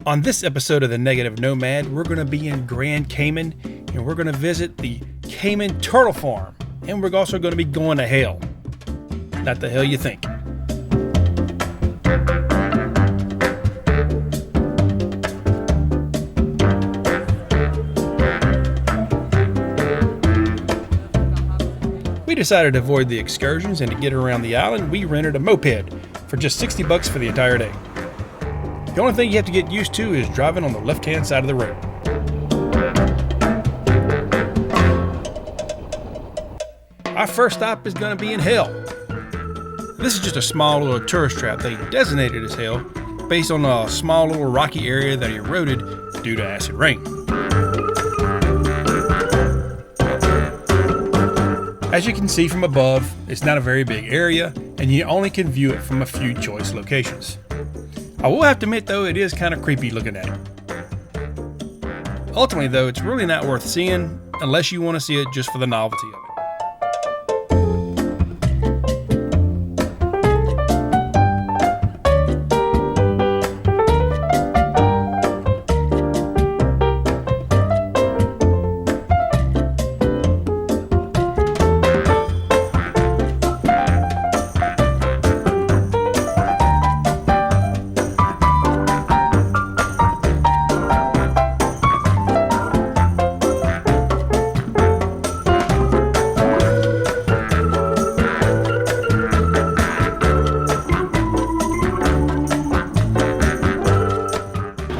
On this episode of The Negative Nomad, we're going to be in Grand Cayman, and we're going to visit the Cayman Turtle Farm, and we're also going to be going to hell. Not the hell you think. We decided to avoid the excursions, and to get around the island, we rented a moped for just $60 for the entire day. The only thing you have to get used to is driving on the left-hand side of the road. Our first stop is going to be in hell. This is just a small little tourist trap they designated as hell based on a small little rocky area that eroded due to acid rain. As you can see from above, it's not a very big area, and you only can view it from a few choice locations. I will have to admit though, it is kind of creepy looking at it. Ultimately though, it's really not worth seeing unless you want to see it just for the novelty of it.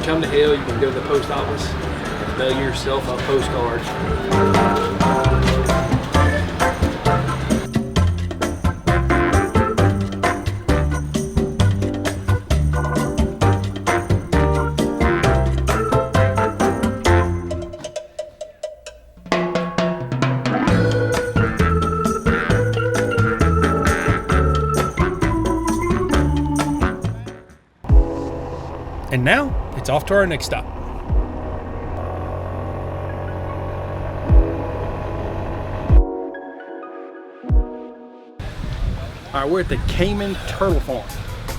Come to hell, you can go to the post office and mail yourself a postcard. And now, it's off to our next stop. All right, we're at the Cayman Turtle Farm.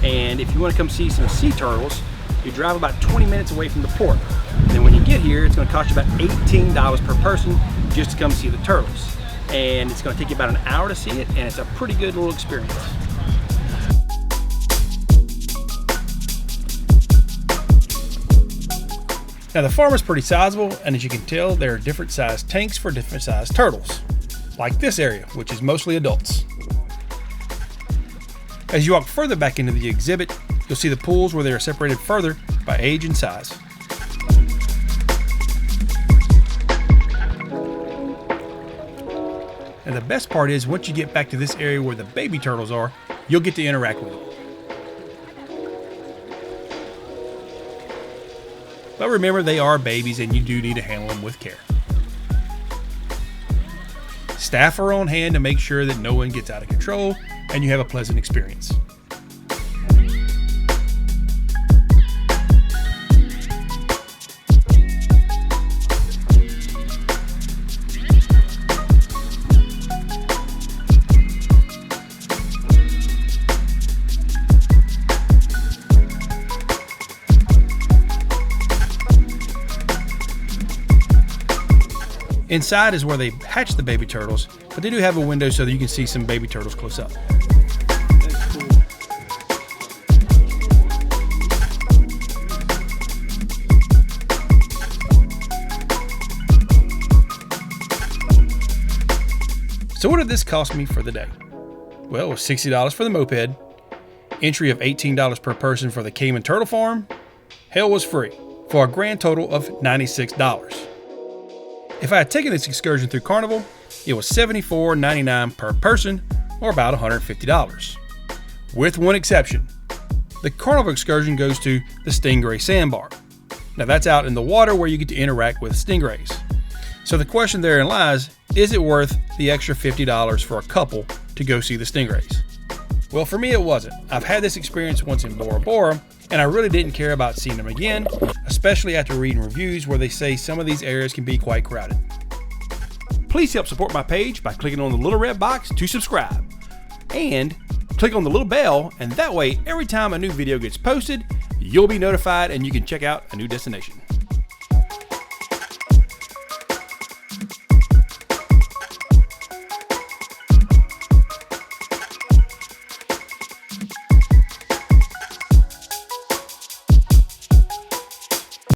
And if you want to come see some sea turtles, you drive about 20 minutes away from the port. And then when you get here, it's going to cost you about $18 per person just to come see the turtles. And it's going to take you about an hour to see it, and it's a pretty good little experience. Now the farm is pretty sizable, and as you can tell, there are different sized tanks for different sized turtles, like this area, which is mostly adults. As you walk further back into the exhibit, you'll see the pools where they are separated further by age and size. And the best part is, once you get back to this area where the baby turtles are, you'll get to interact with them. But remember, they are babies and you do need to handle them with care. Staff are on hand to make sure that no one gets out of control and you have a pleasant experience. Inside is where they hatch the baby turtles, but they do have a window so that you can see some baby turtles close up. That's cool. So what did this cost me for the day? Well, it was $60 for the moped, entry of $18 per person for the Cayman Turtle Farm. Hell was free, for a grand total of $96. If I had taken this excursion through Carnival, it was $74.99 per person, or about $150. With one exception. The Carnival excursion goes to the Stingray Sandbar. Now that's out in the water where you get to interact with stingrays. So the question therein lies, is it worth the extra $50 for a couple to go see the stingrays? Well, for me it wasn't. I've had this experience once in Bora Bora, and I really didn't care about seeing them again, especially after reading reviews where they say some of these areas can be quite crowded. Please help support my page by clicking on the little red box to subscribe. And click on the little bell, and that way every time a new video gets posted, you'll be notified and you can check out a new destination.